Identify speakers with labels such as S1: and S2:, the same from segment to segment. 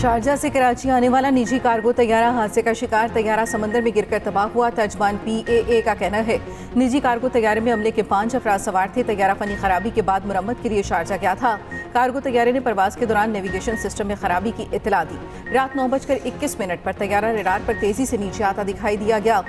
S1: Sharjah से कराची आने वाला निजी कार्गो तैयारा हादसे का शिकार। तैयारा समंदर में गिरकर तबाह हुआ। तर्जमान PAA का कहना है निजी कार्गो तैयारे में अमले के 5 अफराद सवार थे। तैयारा फनी खराबी के बाद मुरम्मत के लिए शारजा गया था। कार्गो तैयारे ने परवाज के दौरान नेविगेशन सिस्टम में खराबी की इत्तला दी। रात 9:21 पर तैयारा रडार पर तेजी से नीचे आता दिखाई दिया गया।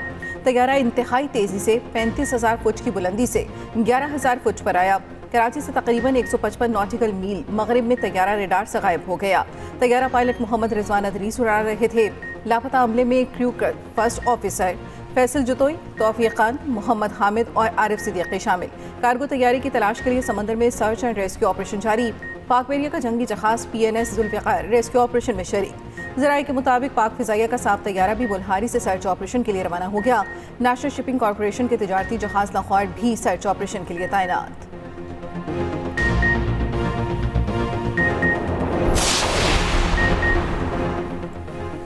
S1: तैयारा इंतहाई तेजी से 35,000 फुट की बुलंदी से 11,000 फुट पर आया। कराची से तकरीबन 155 नॉटिकल मील मगरिब में तैयारा रडार से गायब हो गया। तैयारा पायलट मोहम्मद रिजवान अदरीस उड़ा रहे थे। लापता अमले में क्रू फर्स्ट ऑफिसर फैसल जुतोई, तौफीक खान, मोहम्मद हामिद और आरिफ सिद्दीकी शामिल। कार्गो तैयारी की तलाश के लिए समंदर में सर्च एंड रेस्क्यू ऑपरेशन जारी। पाक बहरिया का जंगी जहाज PNS जुल्फ़िकार रेस्क्यू ऑपरेशन में शरीक। ज़राए के मुताबिक पाक फ़िज़ाइया का साफ तैयारा भी बुल्हारी से सर्च ऑपरेशन के लिए रवाना हो गया। नेशनल शिपिंग कॉरपोरेशन के तिजारती जहाज लाहौर भी सर्च ऑपरेशन के लिए तैनात।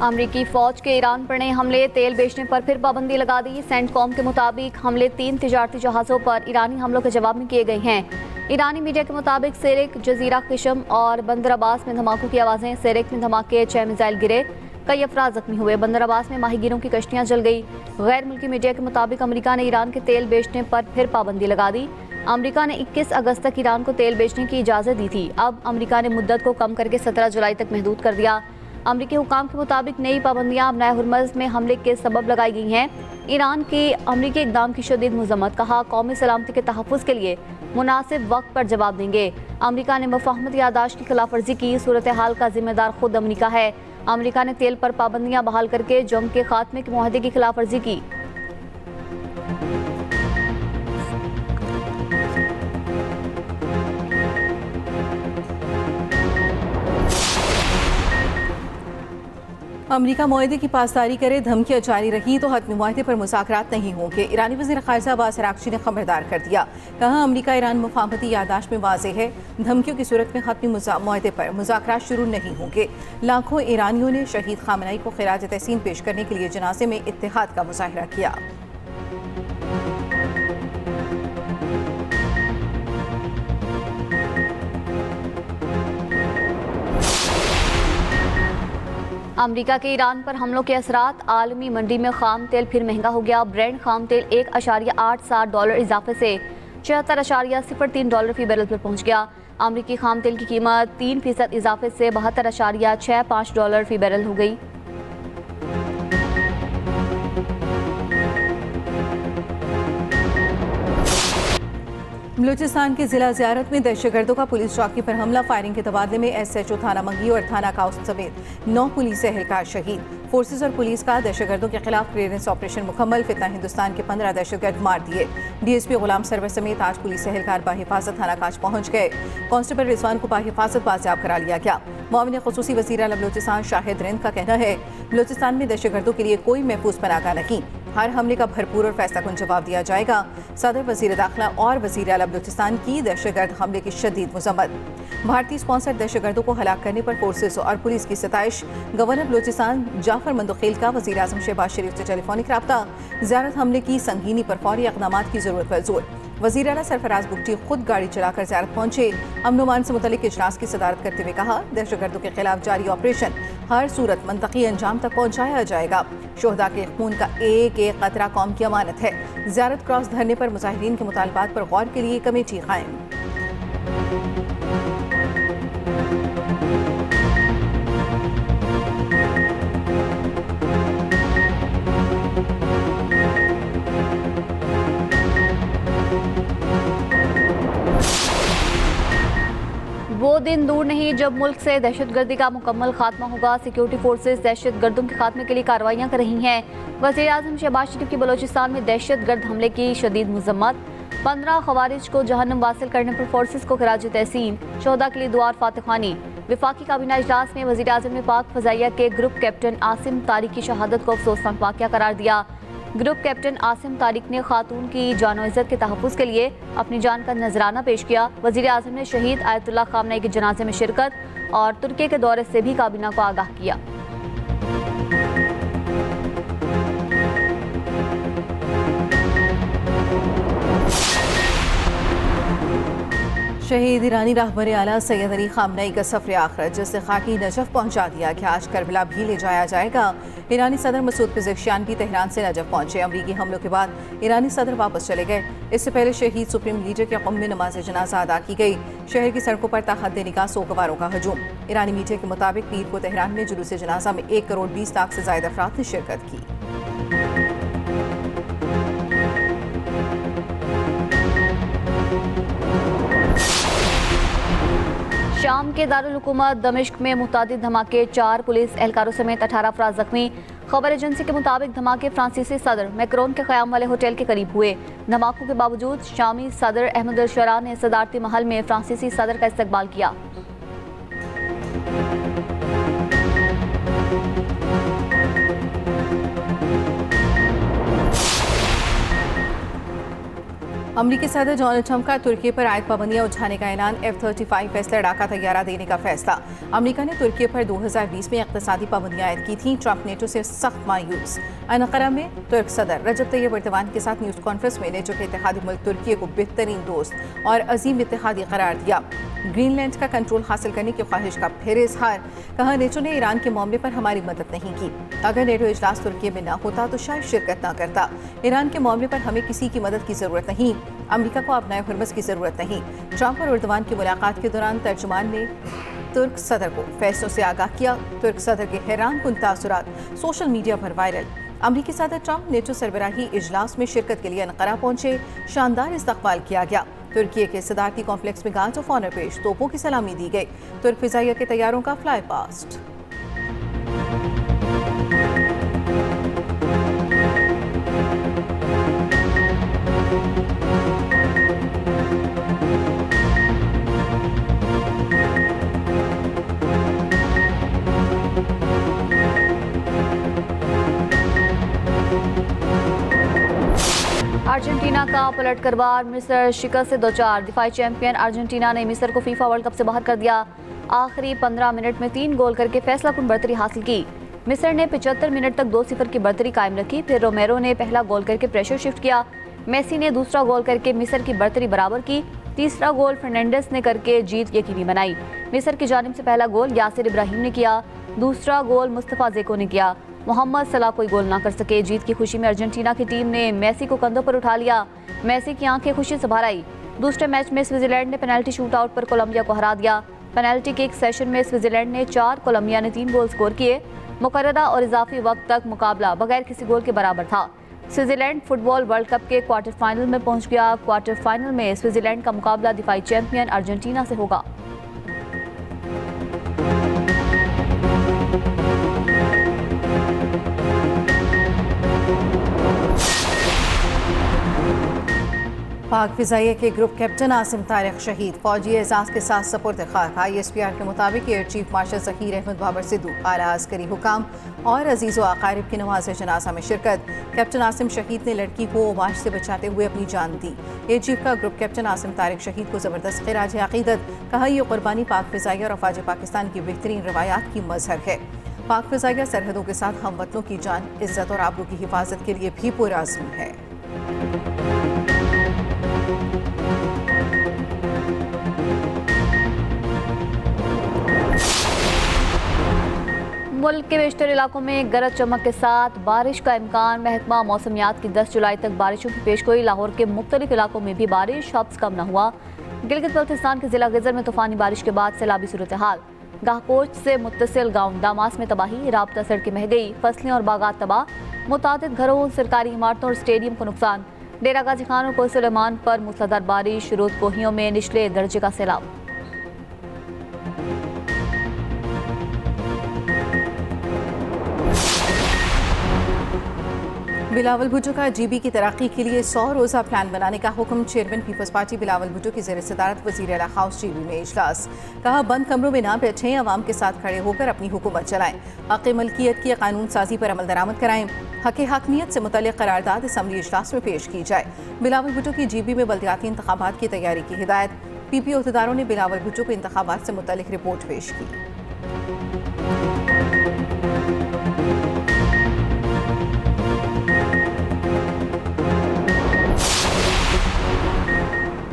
S2: अमरीकी फौज के ईरान पर नए हमले, तेल बेचने पर फिर पाबंदी लगा दी। सेंटकॉम के मुताबिक हमले 3 तिजारती जहाज़ों पर ईरानी हमलों के जवाब में किए गए हैं। ईरानी मीडिया के मुताबिक सेरेक, जजीरा किशम और बंदर अब्बास में धमाकों की आवाज़ें। सेरेक में धमाके, 6 मिसाइल गिरे, कई अफराद जख्मी हुए। बंदर अब्बास में माहीगीरों की कश्तियाँ जल गई। गैर मुल्की मीडिया के मुताबिक अमरीका ने ईरान के तेल बेचने पर फिर पाबंदी लगा दी। अमरीका ने 21 अगस्त तक ईरान को तेल बेचने की इजाज़त दी थी। अब अमरीका ने मुद्दत को कम करके 17 जुलाई तक महदूद कर दिया। अमरीकी हुकाम के मुताबिक नई पाबंदियां अपनाए हुरमज़ में हमले के सबब लगाई गई हैं। ईरान के अमरीकी इक़दाम की शदीद मज़म्मत, कहा कौमी सलामती के तहफ़्फ़ुज़ के लिए मुनासिब वक्त पर जवाब देंगे। अमरीका ने मुफ़ाहमत यादाश्त की खिलाफ वर्जी की। सूरत हाल का जिम्मेदार खुद अमरीका है। अमरीका ने तेल पर पाबंदियां बहाल करके जंग के खात्मे के मुआहदे की खिलाफ वर्जी की।
S1: अमरीका मुआहदे की पासदारी करे, धमकियां जारी रही तो हतमी मुआहदे पर मुज़ाकरात नहीं होंगे। ईरानी वज़ीर ख़ारिजा अब्बास अराग़ची ने खबरदार कर दिया। कहा अमरीका ईरान मुफ़ाहमती यादाश्त में वाज़ेह है, धमकियों की सूरत में हतमी मुआहदे पर मुज़ाकरात शुरू नहीं होंगे। लाखों ईरानियों ने शहीद ख़ामेनी को ख़िराज तहसीन पेश करने के लिए जनाज़े में इत्तेहाद का मुज़ाहिरा किया।
S2: अमरीका के ईरान पर हमलों के असरात, आलमी मंडी में खाम तेल फिर महंगा हो गया। ब्रेंड खाम तेल $1.87 इजाफे से $74.03 फी बैरल पर पहुंच गया। अमरीकी खाम तेल की कीमत 3% इजाफे से $72.65 फी बैरल हो गई।
S1: बलूचिस्तान के जिला ज़ियारत में दहशतगर्दों का पुलिस चौकी पर हमला। फायरिंग के तबादले में SHO थाना मंगी और थाना काउस समेत 9 पुलिस एहलकार शहीद। फोर्सेस और पुलिस का दहशतगर्दों के खिलाफ क्लियरेंस ऑपरेशन मुकम्मल। फितना हिंदुस्तान के 15 दहशतगर्द मार दिए। DSP गुलाम सरवर समेत 8 पुलिस एहलकार बाहिफाजत थाना काच पहुंच गए। कांस्टेबल रिजवान को बाहिफाजत बाजियाब करा लिया गया। मुआविन ख़ुसूसी वज़ीर आला बलूचिस्तान शाहिद रिंद का कहना है बलूचिस्तान में दहशतगर्दों के लिए कोई महफूज पनागा नहीं, हर हमले का भरपूर और फैसलाकुन जवाब दिया जाएगा। सदर, वज़ीर दाखिला और वज़ीर आला बलूचिस्तान की दहशतगर्द हमले की शदीद मज़म्मत। भारतीय स्पॉन्सर दहशतगर्दों को हलाक करने पर फोर्सेस और पुलिस की सताइश। गवर्नर बलूचिस्तान जाफर मंदुखेल का वज़ीर आज़म शहबाज शरीफ से टेलीफोनिक रब्ता। ज़ियारत हमले की संगीनी पर फौरी इक़दामात की ज़रूरत पर जोर। वज़ीर आला सरफराज बुगटी खुद गाड़ी चलाकर ज़ियारत पहुंचे। अमन अमान से मुतल्लिक़ इजलास की सदारत करते हुए कहा दहशतगर्दों के खिलाफ जारी ऑपरेशन हर सूरत मंतकी अंजाम तक पहुंचाया जाएगा। शोहदा के खून का एक एक कतरा कौम की अमानत है। ज़ियारत क्रॉस धरने पर मुजाहिरीन के मुतालबात पर गौर के लिए कमेटी कायम।
S2: वो दिन दूर नहीं जब मुल्क से दहशतगर्दी का मुकम्मल खात्मा होगा। सिक्योरिटी फोर्सेस दहशतगर्दों के खात्मे के लिए कार्रवाइयाँ कर रही हैं। वज़ीर आज़म शहबाज शरीफ की बलूचिस्तान में दहशतगर्द हमले की शदीद मज़म्मत। 15 खवारिज को जहन्नम वासिल करने पर फोर्सेस को खिराज तहसीन। शोहदा के लिए दुआ फातिहानी। विफाकी काबीना इजलास में वज़ीर आज़म ने पाक फ़ज़ाइया के ग्रुप कैप्टन आसिम तारिक की शहादत को अफसोसनाक वाक़या करार दिया। ग्रुप कैप्टन आसिम तारिक ने खातून की जान इज़्ज़त के तहफ़्फ़ुज़ के लिए अपनी जान का नजराना पेश किया। वज़ीर आज़म ने शहीद आयतुल्लाह ख़ामनेई के जनाजे में शिरकत और तुर्की के दौरे से भी काबीना को आगाह किया।
S1: शहीद ईरानी रहबर आला सैयद अली खामनेई का सफर आखिरत जिससे खाकी नजफ पहुंचा दिया कि आज करबला भी ले जाया जाएगा। ईरानी सदर मसूद पिज़ेशियान भी तेहरान से नजफ पहुंचे। अमरीकी हमलों के बाद ईरानी सदर वापस चले गए। इससे पहले शहीद सुप्रीम लीडर के कौम में नमाज जनाजा अदा की गई। शहर की सड़कों पर ताहद निगाह सोगवारों का हजूम। ईरानी मीडिया के मुताबिक पीर को तेहरान में जुलूस जनाजा में 1 करोड़ 20 लाख से ज्यादा अफराद ने शिरकत की।
S2: शाम के दारुल हुकूमत दमिश्क में मुतादिद धमाके, 4 पुलिस एहलकारों समेत 18 अफराद जख्मी। खबर एजेंसी के मुताबिक धमाके फ्रांसीसी सदर मैक्रोन के क़याम वाले होटल के करीब हुए। धमाकों के बावजूद शामी सदर अहमद अल-शरा ने सदारती महल में फ्रांसीसी सदर का इस्तकबाल किया।
S1: अमरीकी सदर डोनाल्ड ट्रंप का तुर्की पर आयद पाबंदियां उठाने का ऐलान। F-35 लड़ाका तैयारा देने का फैसला। अमरीका ने तुर्की पर 2020 में इक़्तिसादी पाबंदियां आयद की थी। ट्रंप नेटो से सख्त मायूस। अनक़रा में तुर्क सदर रजब तैयब एर्दोगान के साथ न्यूज़ कॉन्फ्रेंस में नेटो के इत्तेहादी मुल्क तुर्की को बेहतरीन दोस्त और अजीम इत्तेहादी करार दिया। ग्रीनलैंड का कंट्रोल हासिल करने की ख्वाहिश का फिर इजहार। कहा, नेटो ने ईरान के मामले पर हमारी मदद नहीं की। अगर नेटो इजलास तुर्की में न होता तो शायद शिरकत न करता। ईरान के मामले पर हमें किसी की मदद की जरूरत नहीं। अमरीका को अपनाए हुर्मस की जरूरत नहीं। ट्रंप और एर्दोगान की मुलाकात के दौरान तर्जुमान ने तुर्क सदर को फैसलों से आगाह किया। तुर्क सदर के हैरान कुन तासुरात सोशल मीडिया पर वायरल। अमरीकी सदर ट्रंप नेटो सरबराही इजलास में शिरकत के लिए अनक़रा पहुंचे। शानदार इस्तकबाल किया गया। तुर्की के सदारती कॉम्प्लेक्स में गार्ड ऑफ ऑनर पेश, तोपों की सलामी दी गई। तुर्क फिजाइया के तैयारों का फ्लाई पास्ट।
S2: अर्जेंटीना का पलट कर वार, मिस्र शिकस्त से 2-4। दिफाई चैंपियन अर्जेंटीना ने मिस्र को फीफा वर्ल्ड कप से बाहर कर दिया। आखिरी 15 मिनट में 3 गोल करके फैसला कुन बढ़तरी हासिल की। मिस्र ने 75 मिनट तक 2-0 की बढ़तरी कायम रखी। फिर रोमेरो ने पहला गोल करके प्रेशर शिफ्ट किया। मेसी ने दूसरा गोल करके मिस्र की बढ़तरी बराबर की। तीसरा गोल फर्नांडिस ने करके जीत यकीनी बनाई। मिस्र की जानिब से पहला गोल यासिर इब्राहिम ने किया। दूसरा गोल मुस्तफा जेको ने किया। मोहम्मद सलाह कोई गोल ना कर सके। जीत की खुशी में अर्जेंटीना की टीम ने मेसी को कंधों पर उठा लिया। मेसी की आंखें खुशी से भर आई। दूसरे मैच में स्विट्जरलैंड ने पेनल्टी शूटआउट पर कोलंबिया को हरा दिया। पेनल्टी किक सेशन में स्विट्जरलैंड ने 4, कोलंबिया ने 3 गोल स्कोर किए। मुकर्ररा और इजाफी वक्त तक मुकाबला बगैर किसी गोल के बराबर था। स्विट्जरलैंड फुटबॉल वर्ल्ड कप के क्वार्टर फाइनल में पहुंच गया। क्वार्टर फाइनल में स्विट्जरलैंड का मुकाबला दिफाई चैंपियन अर्जेंटीना से होगा।
S1: पाक फिजाइया के ग्रुप कैप्टन आसिम तारिक शहीद। फौजी एजाज के साथ सपुर्द खाक। ISPR के मुताबिक air chief marshal Zaheer Ahmed Babar Sidhu, आला अस्करी हुकाम और अजीज़ व अकारिब की नमाज जनाजा में शिरकत। कैप्टन आसिम शहीद ने लड़की को वाश से बचाते हुए अपनी जान दी। एयर चीफ का ग्रुप कैप्टन आसिम तारिक शहीद को ज़बरदस्त खिराज अकीदत। कहा, यह कुर्बानी पाक फिजाइया और अफवाज पाकिस्तान की बेहतरीन रवायात की मजहर है। पाक फिजाइया सरहदों के साथ हमवतनों की जान, इज्जत और आबरू की हिफाजत के लिए भी पुरअज़्म है।
S2: मुल्क के बेशतर इलाकों में गरज चमक के साथ बारिश का इम्कान। महकमा मौसमियात की 10 जुलाई तक बारिशों की पेशगोई। लाहौर के मुख्तलिफ इलाकों में भी बारिश हब्स कम न हुआ। गिलगित बल्तिस्तान के जिला गिजर में तूफानी बारिश के बाद सैलाबी सूरत हाल। गाहपोच से मुत्तसिल गाँव दामास में तबाही, राबता सड़कें बह गई, फसलें और बागात तबाह। मुतादिद घरों, सरकारी इमारतों और स्टेडियम को नुकसान। डेरा गाजी खान और कोई सुलेमान पर मूसलाधार बारिश। रोद कोहियों में निचले दर्जे का सैलाब।
S1: बिलावल भुट्टो का GB की तरक्की के लिए 100 रोज़ा प्लान बनाने का हुक्म। Chairman Peoples Party Bilawal Bhutto की ज़ेर सदारत वज़ीर आला हाउस GB में इजलास। कहा, बंद कमरों में ना बैठें, अवाम के साथ खड़े होकर अपनी हुकूमत चलाएं। हक़ मलकियत की कानून साजी पर अमल दरामद कराएं। हक़ हकमियत से मुतल्लिक़ करारदाद असम्बली इजलास में पेश की जाए। बिलावल भुट्टो की GB में बल्दियाती इंतखाबात की तैयारी की हिदायत। PP अहदेदारों ने बिलावल भुट्टो को इंतखाबात से मुतल्लिक़ रिपोर्ट पेश की।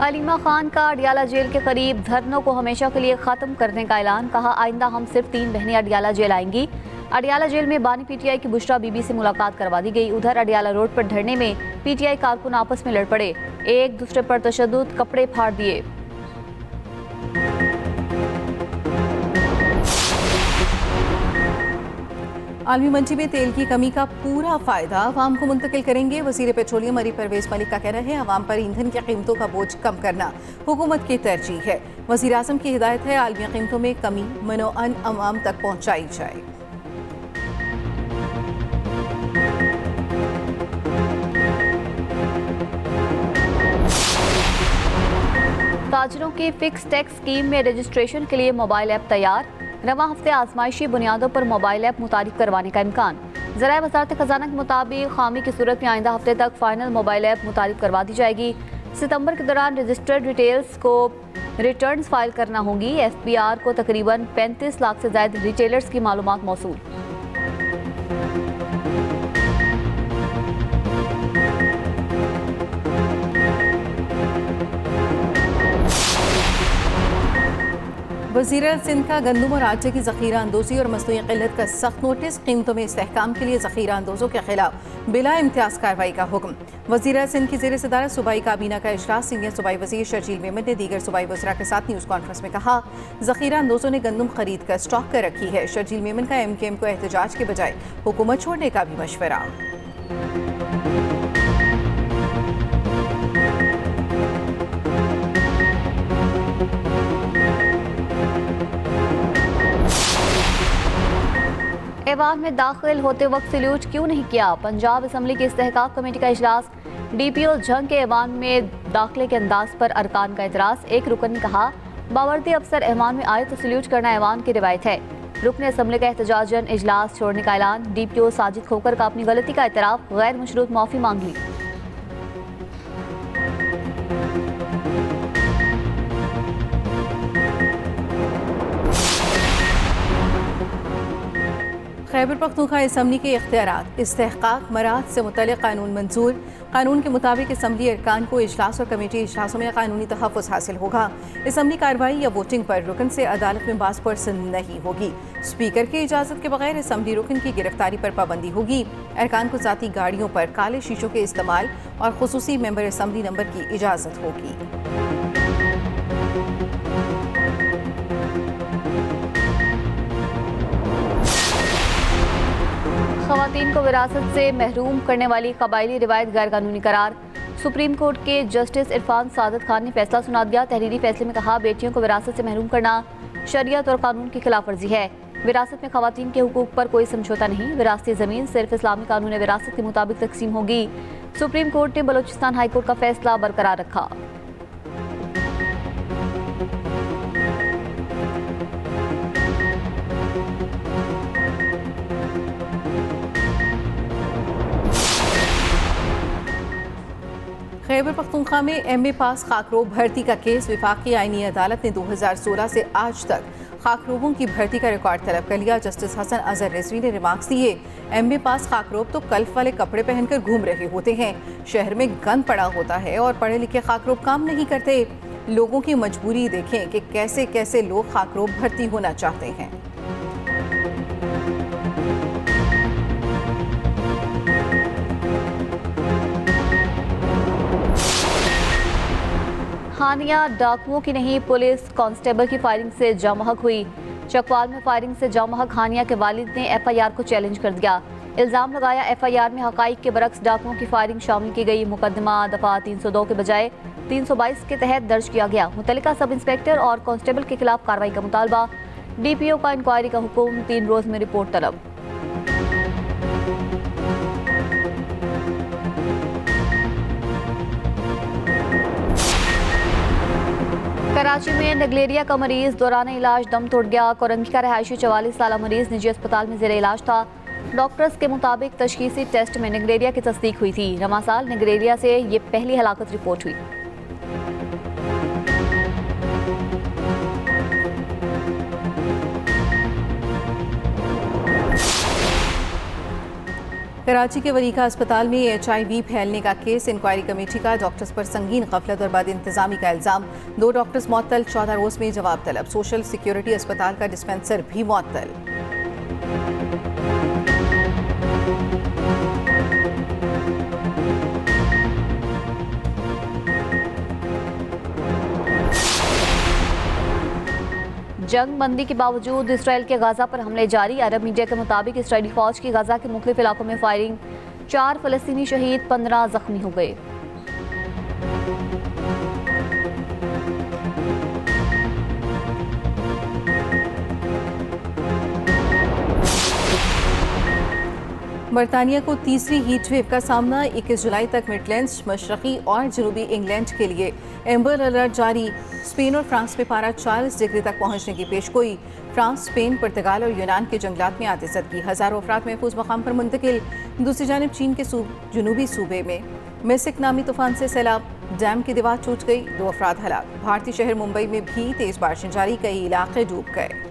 S2: हलीमा खान का अडियाला जेल के करीब धरनों को हमेशा के लिए खत्म करने का ऐलान। कहा, आइंदा हम सिर्फ 3 बहनें अडियाला जेल आएंगी। अडियाला जेल में बानी पीटीआई की बुशरा बीबी से मुलाकात करवा दी गई। उधर अडियाला रोड पर धरने में पीटीआई कारकुन आपस में लड़ पड़े, एक दूसरे पर तशद्दुद, कपड़े फाड़ दिए।
S1: आलमी मंडी में तेल की कमी का पूरा फायदा अवाम को मुंतकिल करेंगे। वजीर पेट्रोलियम अली परवेज मलिक का कहना है, अवाम पर ईंधन की कीमतों का बोझ कम करना हुकूमत की तरजीह है। वजीर आजम की हिदायत है, आलमी कीमतों में कमी मनोअन अवाम तक पहुँचाई जाए।
S2: ताजरों की फिक्स टैक्स स्कीम में रजिस्ट्रेशन के लिए मोबाइल ऐप तैयार। रवां हफ्ते आजमाइशी बुनियादों पर मोबाइल ऐप मुतारिफ करवाने का इम्कान। ज़राए वज़ारत खजाना के मुताबिक खामी की सूरत में आइंदा हफ्ते तक फाइनल मोबाइल ऐप मुतारिफ करवा दी जाएगी। सितंबर के दौरान रजिस्टर्ड रिटेल्स को रिटर्न्स फाइल करना होगी। FBR को तकरीबन 35 लाख से ज़ायद रिटेलर्स की मालूमात मौसूल।
S1: वज़ीर सिंध का गंदम और आटे की ज़ख़ीरा अंदोज़ी और मसनूई क़िल्लत का सख्त नोटिस। कीमतों में इस्तेहकाम के लिए ज़ख़ीरा अंदोज़ों के खिलाफ बिला इम्तियाज़ कार्रवाई का हुक्म। वज़ीर सिंध की ज़ेर सदारत सूबाई काबीना का इजलास। सीनियर सूबाई वज़ीर शर्जील मेमन ने दीगर सूबाई वज़रा के साथ न्यूज़ कॉन्फ्रेंस में कहा, ज़ख़ीरा अंदोज़ों ने गंदम खरीद कर स्टॉक कर रखी है। शर्जील मेमन का MKM को एहतजाज के बजाय हुकूमत छोड़ने का भी मशवरा।
S2: ऐवान में दाखिल होते वक्त सल्यूट क्यों नहीं किया? पंजाब असम्बली की इस्तेहकाक कमेटी का इजलास। DPO जंग के ऐवान में दाखिले के अंदाज पर अरकान का एतराज़। एक रुकन ने कहा, बावर्दी अफसर ऐवान में आए तो सल्यूट करना ऐवान की रिवायत है। रुकन असम्बली का एहतजाजन इजलास छोड़ने का ऐलान। DPO साजिद खोकर का अपनी गलती का एतराफ़, गैर मशरूत माफ़ी मांग ली।
S1: खैबर पख्तूनख्वा असम्बली के इख्तियारात। इस्तेहकाक मराहत से मुतल्लिक़ कानून मंजूर। कानून के मुताबिक असम्बली अरकान को इजलास और कमेटी इजलासों में कानूनी तहफ़्फ़ुज़ हासिल होगा। असम्बली कार्रवाई या वोटिंग पर रुकन से अदालत में बाज़ पर्सन नहीं होगी। स्पीकर की इजाज़त के बगैर असम्बली रुकन की गिरफ्तारी पर पाबंदी होगी। अरकान को ज़ाती गाड़ियों पर काले शीशों के इस्तेमाल और खुसूसी मेंबर असम्बली नंबर की इजाज़त होगी।
S2: ख़वातीन को विरासत से महरूम करने वाली कबायली रिवायत गैर कानूनी करार। सुप्रीम कोर्ट के जस्टिस इरफान सादत खान ने फैसला सुना दिया। तहरीरी फैसले में कहा, बेटियों को विरासत से महरूम करना शरीयत और कानून की खिलाफ वर्जी है। विरासत में ख़वातीन के हुकूक पर कोई समझौता नहीं। विरासती ज़मीन सिर्फ इस्लामी कानून विरासत के मुताबिक तकसीम होगी। सुप्रीम कोर्ट ने बलोचिस्तान हाई कोर्ट का फैसला बरकरार रखा।
S1: खैबर पख्तूनख्वा में MA पास खाकरोब भर्ती का केस। विफाकी आईनी अदालत ने 2016 से आज तक खाकरोबों की भर्ती का रिकॉर्ड तलब कर लिया। जस्टिस हसन अजहर रिजवी ने रिमार्क्स दिए, MA पास खाकरोब तो कल्फ वाले कपड़े पहनकर घूम रहे होते हैं, शहर में गंद पड़ा होता है और पढ़े लिखे खाकरोब काम नहीं करते। लोगों की मजबूरी देखें कि कैसे कैसे लोग खाकरोब भर्ती होना चाहते हैं।
S2: हानिया डाकुओं की नहीं, पुलिस कांस्टेबल की फायरिंग से जामहक हुई। चकवाल में फायरिंग से जामहक हानिया के वालिद ने FIR को चैलेंज कर दिया। इल्ज़ाम लगाया, FIR में हकाइक के बरक्स डाकुओं की फायरिंग शामिल की गई। मुकदमा दफ़ा 302 के बजाय 322 के तहत दर्ज किया गया। मुतल्लिका सब इंस्पेक्टर और कांस्टेबल के खिलाफ कार्रवाई का मुतालबा। DPO का इंक्वायरी का हुक्म, 3 रोज़ में रिपोर्ट तलब। कराची में नगलेरिया का मरीज दौरान इलाज दम तोड़ गया। कोरंगी का रहायशी 44 साल मरीज निजी अस्पताल में ज़ेरे इलाज था। डॉक्टर्स के मुताबिक तशखीसी टेस्ट में नगलेरिया की तस्दीक हुई थी। रवां साल नगलेरिया से ये पहली हलाकत रिपोर्ट हुई।
S1: कराची के वरीका अस्पताल में HIV फैलने का केस, इंक्वायरी कमेटी का डॉक्टर्स पर संगीन गफलत और बद इंतजामी का इल्जाम। 2 डॉक्टर्स मुअत्तल, 14 रोज में जवाब तलब। सोशल सिक्योरिटी अस्पताल का डिस्पेंसर भी मुअत्तल।
S2: जंग बंदी के बावजूद इसराइल के गाजा पर हमले जारी। अरब मीडिया के मुताबिक इसराइली फौज की गाजा के मुख्तलिफ इलाकों में फायरिंग, 4 फलस्तीनी शहीद, 15 जख्मी हो गए।
S1: बरतानिया को तीसरी हीट वेव का सामना। 21 जुलाई तक मिडलैंड्स, मशरकी और जनूबी इंग्लैंड के लिए एम्बर अलर्ट जारी। स्पेन और फ्रांस में पारा 40 डिग्री तक पहुंचने की पेशगोई। फ्रांस, स्पेन, पुर्तगाल और यूनान के जंगलात में आतिशत की। हज़ारों अफराद महफूज मकाम पर मुंतकिल। दूसरी जानब चीन के जनूबी सूबे में मेसिक नामी तूफान से सैलाब, डैम की दीवार टूट गई, 2 अफराद हलाक। भारतीय शहर मुंबई में भी तेज बारिशें जारी, कई इलाके डूब गए।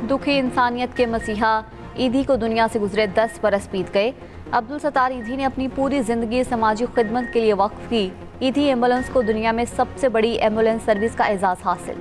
S2: दुखी इंसानियत के मसीहा ईदी को दुनिया से गुजरे 10 बरस बीत गए। अब्दुल सत्तार ईदी ने अपनी पूरी जिंदगी समाजी खिदमत के लिए वक्फ की। ईदी एम्बुलेंस को दुनिया में सबसे बड़ी एम्बुलेंस सर्विस का एजाज हासिल।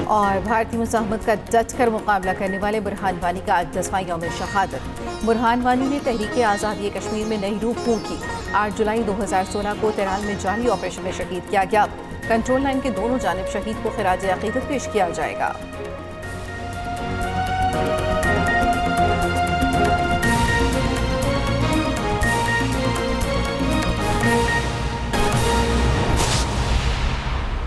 S1: और भारतीय मुजाहमत का डट कर मुकाबला करने वाले बुरहान वानी का आज 10वां यौम शहादत। बुरहान वानी ने तहरीक आज़ादी कश्मीर में नई रूह फूंकी। 8 जुलाई 2016 को तेहरान में जाली ऑपरेशन में शहीद किया गया। कंट्रोल लाइन के दोनों जानिब शहीद को खिराज अकीदत पेश किया जाएगा।